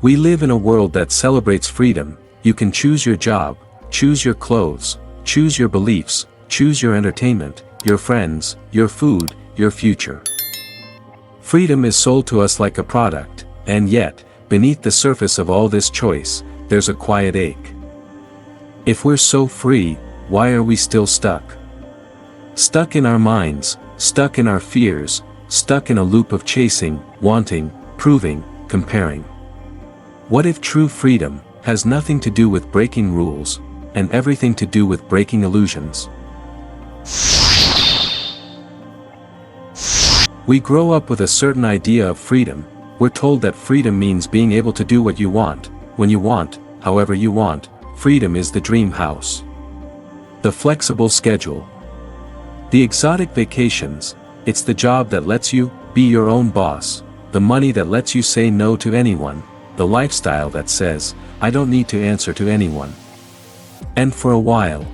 We live in a world that celebrates freedom. You can choose your job, choose your clothes, choose your beliefs, choose your entertainment, your friends, your food, your future. Freedom is sold to us like a product, and yet, beneath the surface of all this choice, there's a quiet ache. If we're so free, why are we still stuck? Stuck in our minds, stuck in our fears, stuck in a loop of chasing, wanting, proving, comparing. What if true freedom has nothing to do with breaking rules, and everything to do with breaking illusions? We grow up with a certain idea of freedom. We're told that freedom means being able to do what you want, when you want, however you want. Freedom is the dream house. The flexible schedule. The exotic vacations. It's the job that lets you be your own boss. The money that lets you say no to anyone. The lifestyle that says, I don't need to answer to anyone. And for a while,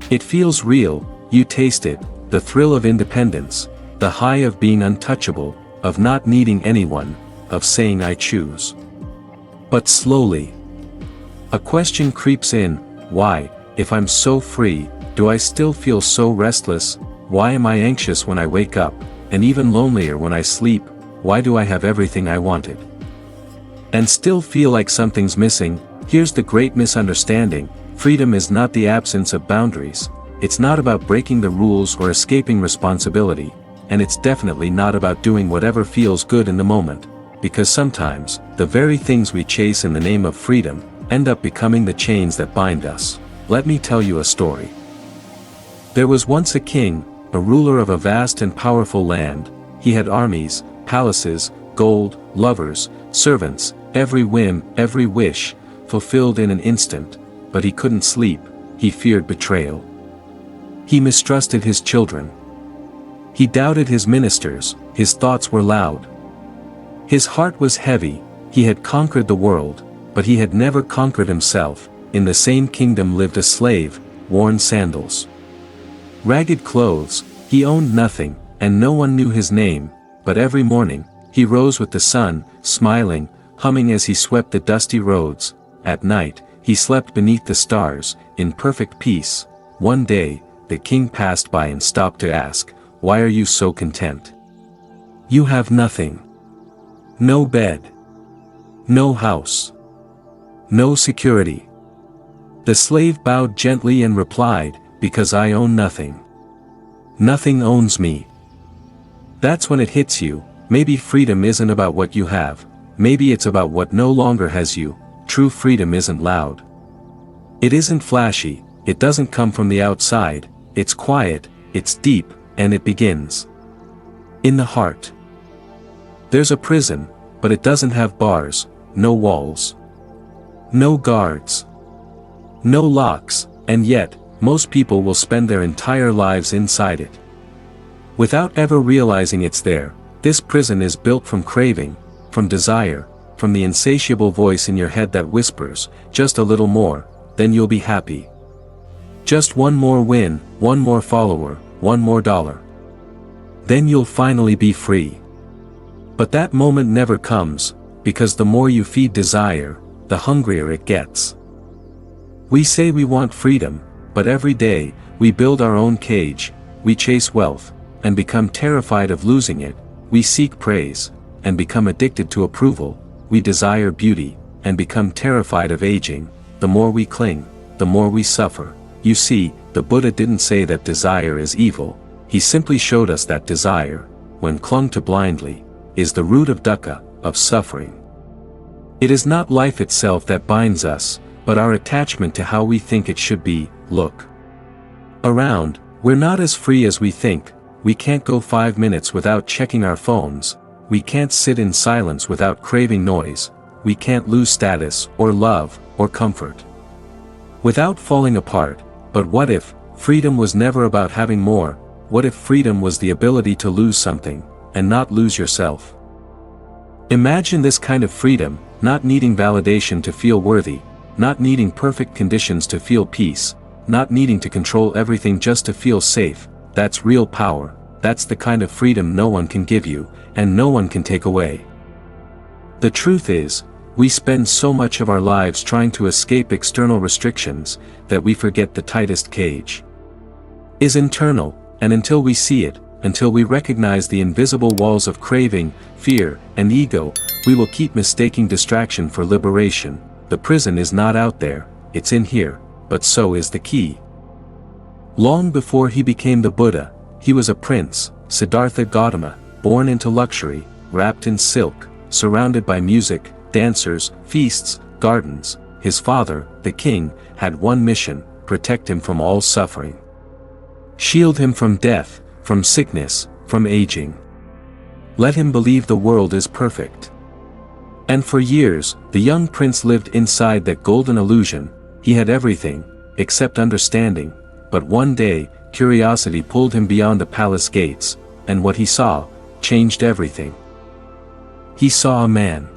it feels real. You taste it, the thrill of independence, the high of being untouchable, of not needing anyone, of saying I choose. But slowly, a question creeps in. Why, if I'm so free, do I still feel so restless? Why am I anxious when I wake up, and even lonelier when I sleep? Why do I have everything I wanted and still feel like something's missing? Here's the great misunderstanding. Freedom is not the absence of boundaries. It's not about breaking the rules or escaping responsibility, and it's definitely not about doing whatever feels good in the moment, because sometimes, the very things we chase in the name of freedom, end up becoming the chains that bind us. Let me tell you a story. There was once a king, a ruler of a vast and powerful land. He had armies, palaces, gold, lovers, servants, every whim, every wish, fulfilled in an instant, but he couldn't sleep. He feared betrayal. He mistrusted his children. He doubted his ministers. His thoughts were loud. His heart was heavy. He had conquered the world, but he had never conquered himself. In the same kingdom lived a slave, worn sandals, ragged clothes. He owned nothing, and no one knew his name, but every morning, he rose with the sun, smiling, humming as he swept the dusty roads. At night, he slept beneath the stars, in perfect peace. One day, the king passed by and stopped to ask, "Why are you so content? You have nothing. No bed. No house. No security." The slave bowed gently and replied, "Because I own nothing. Nothing owns me." That's when it hits you. Maybe freedom isn't about what you have. Maybe it's about what no longer has you. True freedom isn't loud. It isn't flashy. It doesn't come from the outside. It's quiet, it's deep, and it begins in the heart. There's a prison, but it doesn't have bars, no walls, no guards, no locks, and yet, most people will spend their entire lives inside it, without ever realizing it's there. This prison is built from craving, from desire, from the insatiable voice in your head that whispers, just a little more, then you'll be happy. Just one more win, one more follower, one more dollar. Then you'll finally be free. But that moment never comes, because the more you feed desire, the hungrier it gets. We say we want freedom, but every day, we build our own cage. We chase wealth, and become terrified of losing it. We seek praise, and become addicted to approval. We desire beauty, and become terrified of aging. The more we cling, the more we suffer. You see, the Buddha didn't say that desire is evil. He simply showed us that desire, when clung to blindly, is the root of dukkha, of suffering. It is not life itself that binds us, but our attachment to how we think it should be. Look around. We're not as free as we think. We can't go 5 minutes without checking our phones. We can't sit in silence without craving noise. We can't lose status, or love, or comfort, without falling apart. But what if freedom was never about having more? What if freedom was the ability to lose something, and not lose yourself? Imagine this kind of freedom, not needing validation to feel worthy, not needing perfect conditions to feel peace, not needing to control everything just to feel safe. That's real power. That's the kind of freedom no one can give you, and no one can take away. The truth is, We spend so much of our lives trying to escape external restrictions, that we forget the tightest cage is internal, and until we see it, until we recognize the invisible walls of craving, fear, and ego, we will keep mistaking distraction for liberation. The prison is not out there, it's in here, but so is the key. Long before he became the Buddha, he was a prince, Siddhartha Gautama, born into luxury, wrapped in silk, surrounded by music, dancers, feasts, gardens. His father, the king, had one mission: protect him from all suffering. Shield him from death, from sickness, from aging. Let him believe the world is perfect. And for years, the young prince lived inside that golden illusion. He had everything, except understanding, but one day, curiosity pulled him beyond the palace gates, and what he saw changed everything. He saw a man,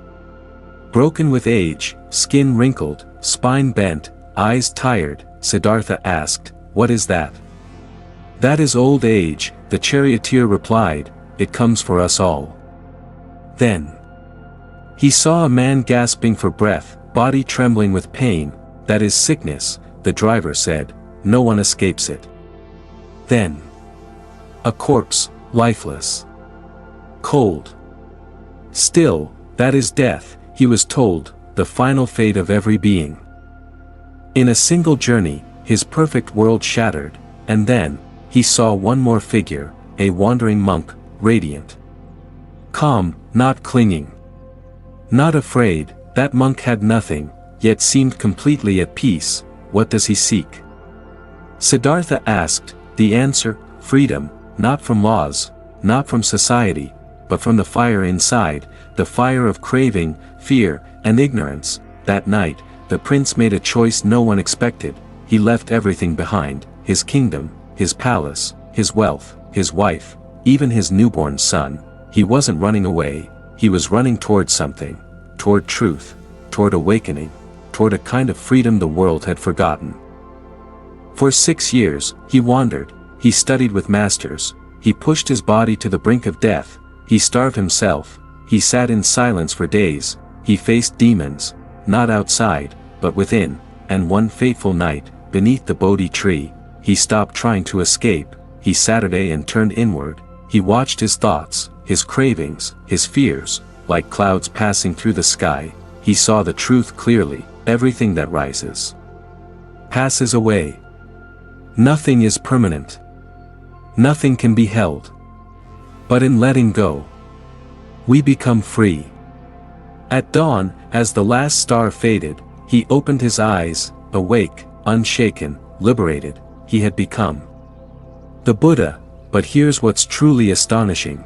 broken with age, skin wrinkled, spine bent, eyes tired. Siddhartha asked, "What is that?" "That is old age," the charioteer replied, "it comes for us all." Then he saw a man gasping for breath, body trembling with pain. "That is sickness," the driver said, "no one escapes it." Then a corpse, lifeless, cold, still, "that is death," he was told, "the final fate of every being." In a single journey, his perfect world shattered, and then he saw one more figure, a wandering monk, radiant, calm, not clinging, not afraid. That monk had nothing, yet seemed completely at peace. What does he seek? Siddhartha asked. The answer: freedom, not from laws, not from society, but from the fire inside, the fire of craving, fear, and ignorance. That night, the prince made a choice no one expected. He left everything behind: his kingdom, his palace, his wealth, his wife, even his newborn son. He wasn't running away, he was running toward something, toward truth, toward awakening, toward a kind of freedom the world had forgotten. For 6 years, he wandered, he studied with masters, he pushed his body to the brink of death, he starved himself, he sat in silence for days, he faced demons, not outside, but within, and one fateful night, beneath the Bodhi tree, he stopped trying to escape. He sat and turned inward. He watched his thoughts, his cravings, his fears, like clouds passing through the sky. He saw the truth clearly: everything that rises passes away. Nothing is permanent. Nothing can be held. But in letting go, we become free. At dawn, as the last star faded, he opened his eyes, awake, unshaken, liberated. He had become the Buddha. But here's what's truly astonishing.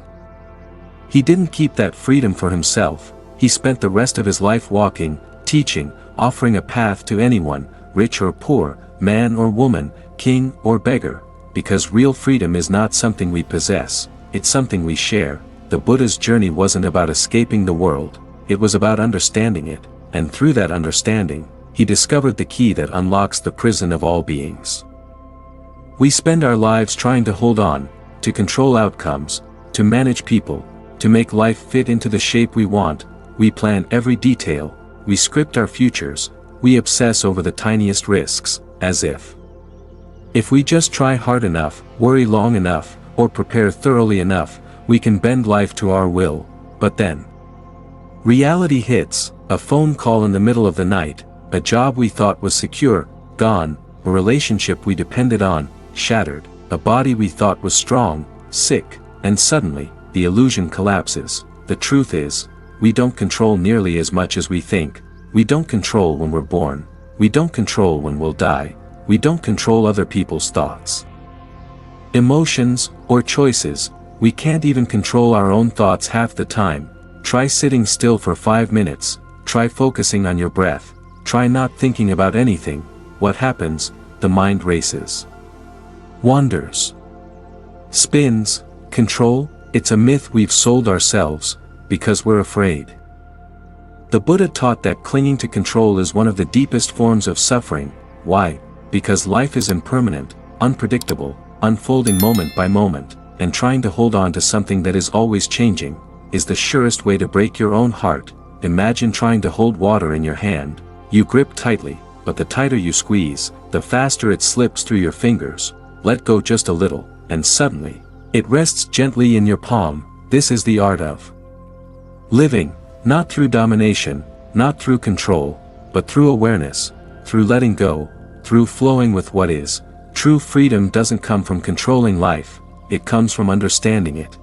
He didn't keep that freedom for himself. He spent the rest of his life walking, teaching, offering a path to anyone, rich or poor, man or woman, king or beggar, because real freedom is not something we possess, it's something we share. The Buddha's journey wasn't about escaping the world, it was about understanding it, and through that understanding, he discovered the key that unlocks the prison of all beings. We spend our lives trying to hold on, to control outcomes, to manage people, to make life fit into the shape we want. We plan every detail, we script our futures, we obsess over the tiniest risks, as if we just try hard enough, worry long enough, or prepare thoroughly enough, we can bend life to our will. But then reality hits: a phone call in the middle of the night, a job we thought was secure, gone, a relationship we depended on, shattered, a body we thought was strong, sick, and suddenly, the illusion collapses. The truth is, we don't control nearly as much as we think. We don't control when we're born. We don't control when we'll die. We don't control other people's thoughts, emotions, or choices. We can't even control our own thoughts half the time. Try sitting still for 5 minutes. Try focusing on your breath. Try not thinking about anything. What happens? The mind races, wanders, spins. Control? It's a myth we've sold ourselves, because we're afraid. The Buddha taught that clinging to control is one of the deepest forms of suffering. Why? Because life is impermanent, unpredictable, unfolding moment by moment, and trying to hold on to something that is always changing, is the surest way to break your own heart, imagine trying to hold water in your hand. You grip tightly, but the tighter you squeeze, the faster it slips through your fingers. Let go just a little, and suddenly, it rests gently in your palm. This is the art of living, not through domination, not through control, but through awareness, through letting go, through flowing with what is. True freedom doesn't come from controlling life, it comes from understanding it.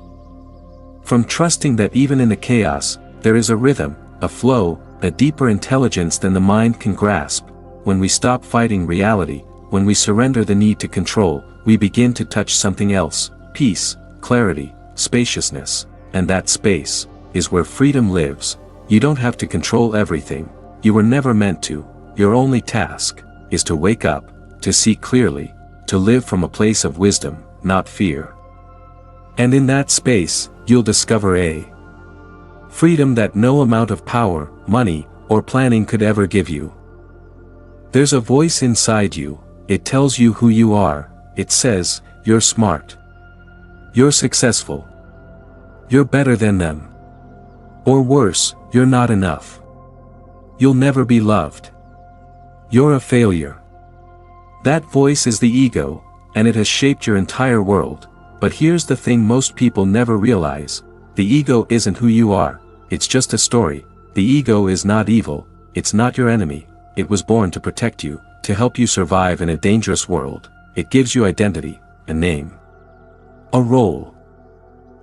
From trusting that even in the chaos, there is a rhythm, a flow, a deeper intelligence than the mind can grasp. When we stop fighting reality, when we surrender the need to control, we begin to touch something else: peace, clarity, spaciousness. And that space is where freedom lives. You don't have to control everything. You were never meant to. Your only task is to wake up, to see clearly, to live from a place of wisdom, not fear. And in that space, you'll discover a freedom that no amount of power, money, or planning could ever give you. There's a voice inside you. It tells you who you are. It says, you're smart. You're successful. You're better than them. Or worse, you're not enough. You'll never be loved. You're a failure. That voice is the ego, and it has shaped your entire world. But here's the thing most people never realize: the ego isn't who you are, it's just a story. The ego is not evil, it's not your enemy. It was born to protect you, to help you survive in a dangerous world. It gives you identity, a name, a role,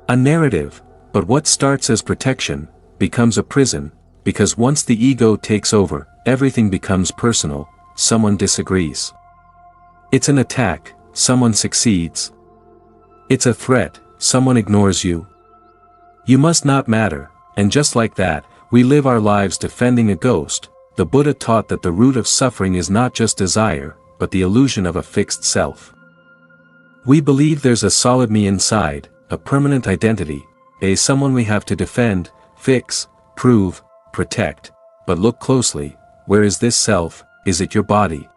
a narrative. But what starts as protection becomes a prison, because once the ego takes over, everything becomes personal. Someone disagrees. It's an attack, someone succeeds. It's a threat, someone ignores you. You must not matter, and just like that, we live our lives defending a ghost. The Buddha taught that the root of suffering is not just desire, but the illusion of a fixed self. We believe there's a solid me inside, a permanent identity, someone we have to defend, fix, prove, protect. But look closely, where is this self? Is it your body?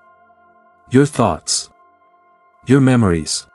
Your thoughts? Your memories?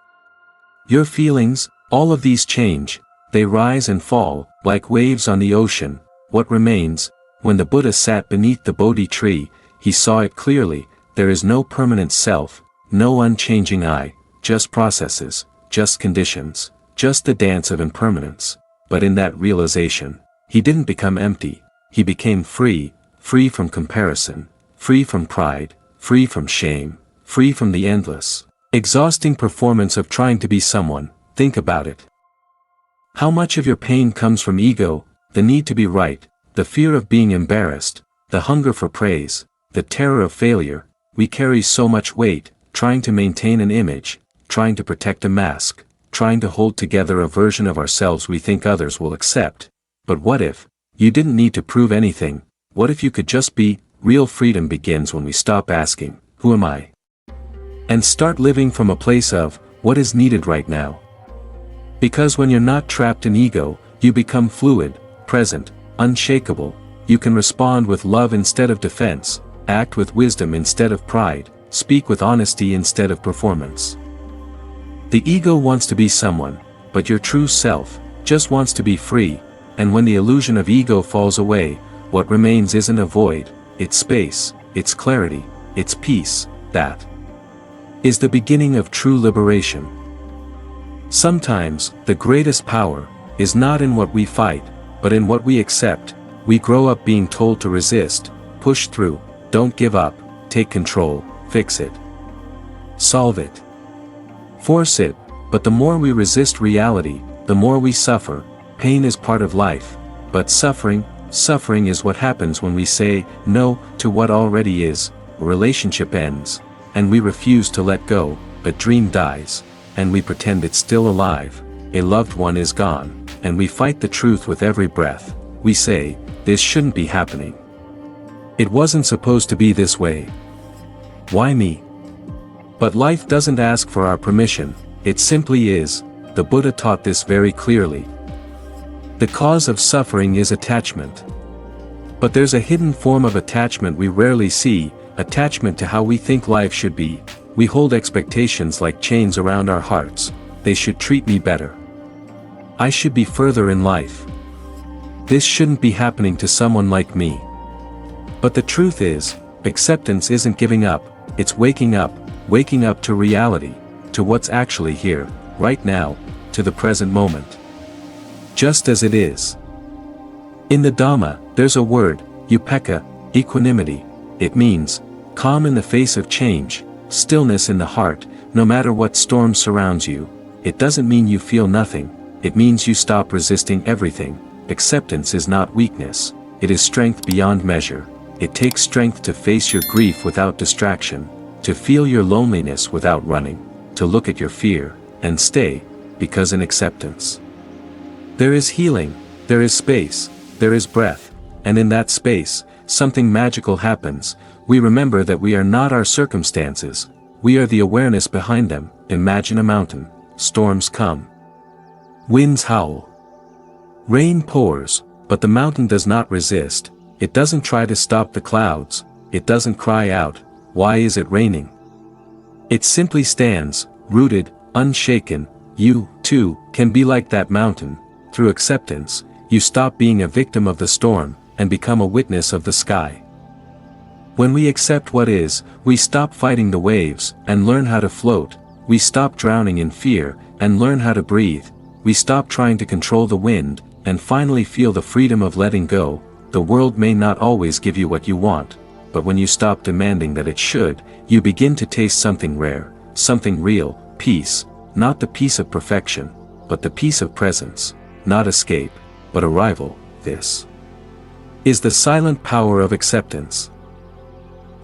Your feelings? All of these change, they rise and fall, like waves on the ocean. What remains? When the Buddha sat beneath the Bodhi tree, he saw it clearly. There is no permanent self, no unchanging I, just processes, just conditions, just the dance of impermanence. But in that realization, he didn't become empty, he became free, free from comparison, free from pride, free from shame, free from the endless, exhausting performance of trying to be someone. Think about it. How much of your pain comes from ego, the need to be right, the fear of being embarrassed, the hunger for praise, the terror of failure? We carry so much weight, trying to maintain an image, trying to protect a mask, trying to hold together a version of ourselves we think others will accept. But what if you didn't need to prove anything? What if you could just be? Real freedom begins when we stop asking, who am I? And start living from a place of, what is needed right now? Because when you're not trapped in ego, you become fluid, present, unshakable. You can respond with love instead of defense, act with wisdom instead of pride, speak with honesty instead of performance. The ego wants to be someone, but your true self just wants to be free. And when the illusion of ego falls away, what remains isn't a void, it's space, it's clarity, it's peace. That is the beginning of true liberation. Sometimes, the greatest power is not in what we fight, but in what we accept. We grow up being told to resist, push through, don't give up, take control, fix it, solve it, force it. But the more we resist reality, the more we suffer. Pain is part of life, but suffering is what happens when we say no to what already is. A relationship ends, and we refuse to let go. A dream dies, and we pretend it's still alive. A loved one is gone, and we fight the truth with every breath. We say, this shouldn't be happening. It wasn't supposed to be this way. Why me? But life doesn't ask for our permission, it simply is. The Buddha taught this very clearly. The cause of suffering is attachment. But there's a hidden form of attachment we rarely see, attachment to how we think life should be. We hold expectations like chains around our hearts. They should treat me better. I should be further in life. This shouldn't be happening to someone like me. But the truth is, acceptance isn't giving up, it's waking up to reality, to what's actually here, right now, to the present moment. Just as it is. In the Dhamma, there's a word, upekkha, equanimity. It means, calm in the face of change, stillness in the heart, no matter what storm surrounds you. It doesn't mean you feel nothing, it means you stop resisting everything. Acceptance is not weakness, it is strength beyond measure. It takes strength to face your grief without distraction, to feel your loneliness without running, to look at your fear, and stay, because in acceptance there is healing, there is space, there is breath, and in that space, something magical happens. We remember that we are not our circumstances, we are the awareness behind them. Imagine a mountain, storms come, winds howl, rain pours, but the mountain does not resist. It doesn't try to stop the clouds, it doesn't cry out, "Why is it raining?" It simply stands, rooted, unshaken. You, too, can be like that mountain. Through acceptance, you stop being a victim of the storm, and become a witness of the sky. When we accept what is, we stop fighting the waves, and learn how to float. We stop drowning in fear, and learn how to breathe. We stop trying to control the wind, and finally feel the freedom of letting go. The world may not always give you what you want, but when you stop demanding that it should, you begin to taste something rare, something real, peace, not the peace of perfection, but the peace of presence, not escape, but arrival. This is the silent power of acceptance.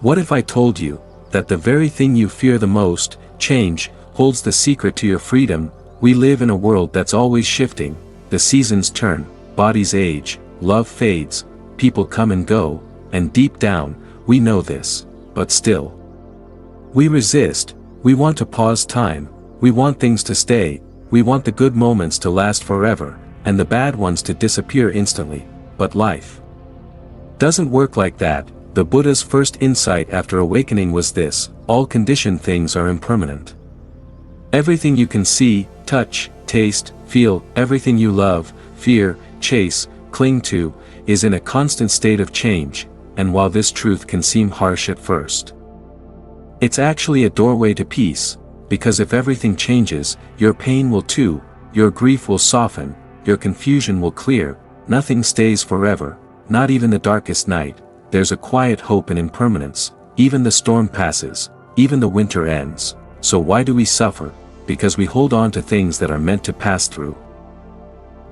What if I told you that the very thing you fear the most, change, holds the secret to your freedom? We live in a world that's always shifting, the seasons turn, bodies age, love fades, people come and go, and deep down, we know this, but still we resist. We want to pause time, we want things to stay, we want the good moments to last forever, and the bad ones to disappear instantly. But life doesn't work like that. The Buddha's first insight after awakening was this: all conditioned things are impermanent. Everything you can see, touch, taste, feel, everything you love, fear, chase, cling to, is in a constant state of change, and while this truth can seem harsh at first, it's actually a doorway to peace, because if everything changes, your pain will too, your grief will soften, your confusion will clear. Nothing stays forever, not even the darkest night. There's a quiet hope in impermanence. Even the storm passes, even the winter ends. So why do we suffer? Because we hold on to things that are meant to pass through.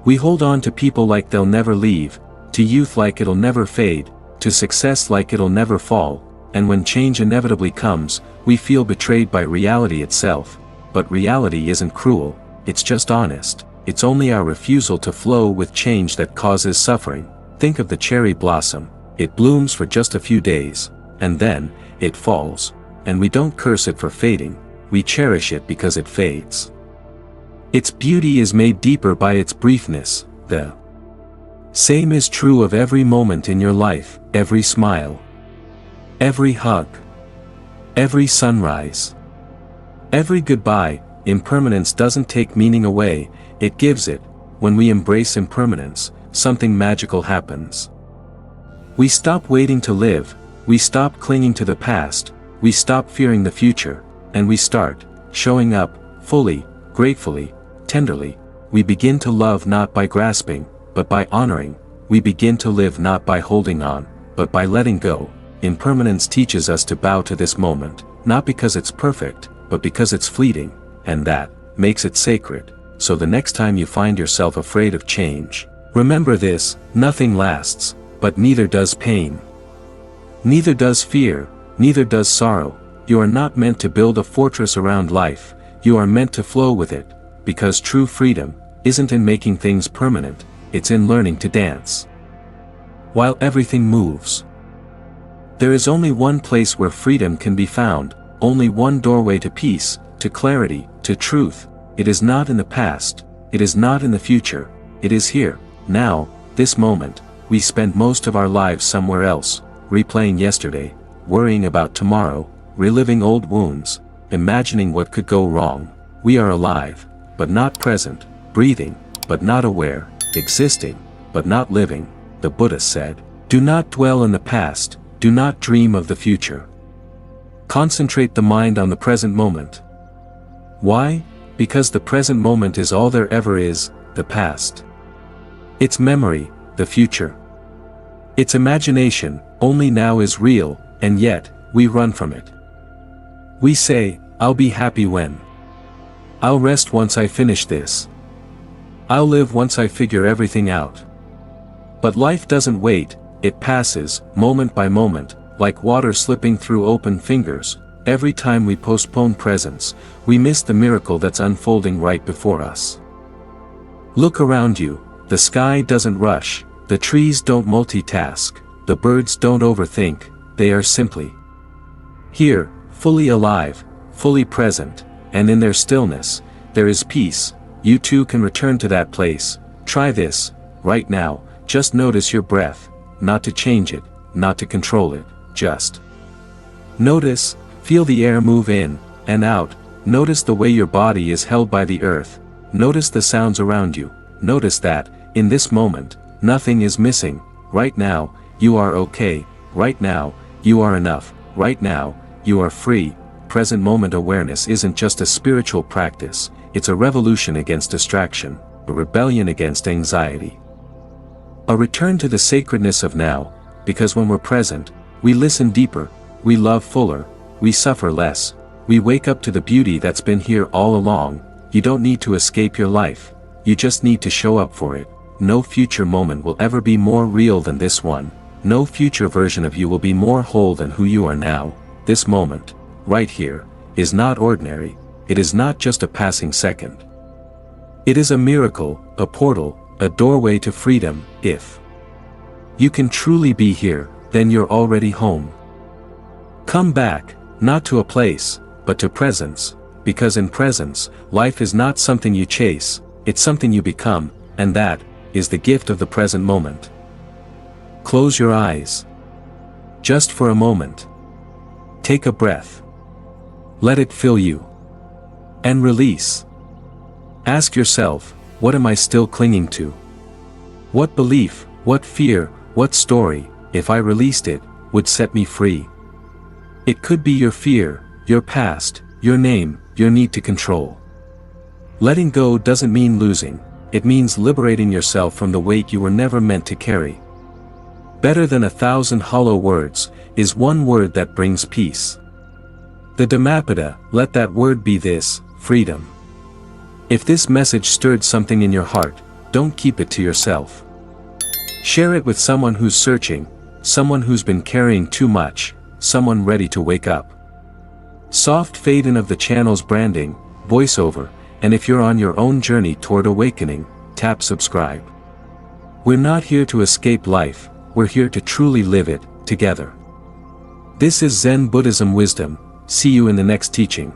We hold on to people like they'll never leave, to youth like it'll never fade, to success like it'll never fall, and when change inevitably comes, we feel betrayed by reality itself. But reality isn't cruel, it's just honest. It's only our refusal to flow with change that causes suffering. Think of the cherry blossom. It blooms for just a few days, and then, it falls, and we don't curse it for fading, we cherish it because it fades. Its beauty is made deeper by its briefness. The same is true of every moment in your life, every smile, every hug, every sunrise, every goodbye. Impermanence doesn't take meaning away, it gives it. When we embrace impermanence, something magical happens. We stop waiting to live, we stop clinging to the past, we stop fearing the future, and we start showing up, fully, gratefully, tenderly. We begin to love not by grasping, but by honoring. We begin to live not by holding on, but by letting go. Impermanence teaches us to bow to this moment, not because it's perfect, but because it's fleeting, and that makes it sacred. So the next time you find yourself afraid of change, remember this: nothing lasts, but neither does pain. Neither does fear, neither does sorrow. You are not meant to build a fortress around life, you are meant to flow with it, because true freedom isn't in making things permanent, it's in learning to dance while everything moves. There is only one place where freedom can be found, only one doorway to peace, to clarity, to truth. It is not in the past, it is not in the future, it is here, now, this moment. We spend most of our lives somewhere else, replaying yesterday, worrying about tomorrow, reliving old wounds, imagining what could go wrong. We are alive, but not present, breathing, but not aware, existing, but not living, the Buddha said. Do not dwell in the past, do not dream of the future. Concentrate the mind on the present moment. Why? Because the present moment is all there ever is, the past. It's memory, the future. It's imagination, only now is real, and yet, we run from it. We say, I'll be happy when. I'll rest once I finish this. I'll live once I figure everything out. But life doesn't wait, it passes, moment by moment, like water slipping through open fingers. Every time we postpone presence, we miss the miracle that's unfolding right before us. Look around you, the sky doesn't rush, the trees don't multitask, the birds don't overthink, they are simply here, fully alive, fully present, and in their stillness, there is peace. You too can return to that place. Try this, right now, just notice your breath, not to change it, not to control it, just notice. Feel the air move in and out, notice the way your body is held by the earth, notice the sounds around you, notice that, in this moment, nothing is missing. Right now, you are okay, right now, you are enough, right now, you are free. Present moment awareness isn't just a spiritual practice, it's a revolution against distraction, a rebellion against anxiety. A return to the sacredness of now, because when we're present, we listen deeper, we love fuller, we suffer less, we wake up to the beauty that's been here all along. You don't need to escape your life, you just need to show up for it. No future moment will ever be more real than this one, no future version of you will be more whole than who you are now. This moment, right here, is not ordinary, it is not just a passing second. It is a miracle, a portal, a doorway to freedom. If you can truly be here, then you're already home. Come back, not to a place, but to presence, because in presence, life is not something you chase, it's something you become, and that is the gift of the present moment. Close your eyes. Just for a moment. Take a breath. Let it fill you. And release. Ask yourself, what am I still clinging to? What belief, what fear, what story, if I released it, would set me free? It could be your fear, your past, your name, your need to control. Letting go doesn't mean losing, it means liberating yourself from the weight you were never meant to carry. Better than 1,000 hollow words, is one word that brings peace. The Dhammapada, let that word be this, freedom. If this message stirred something in your heart, don't keep it to yourself. Share it with someone who's searching, someone who's been carrying too much, someone ready to wake up. Soft fade in of the channel's branding, voiceover, and if you're on your own journey toward awakening, tap subscribe. We're not here to escape life, we're here to truly live it, together. This is Zen Buddhism wisdom. See you in the next teaching.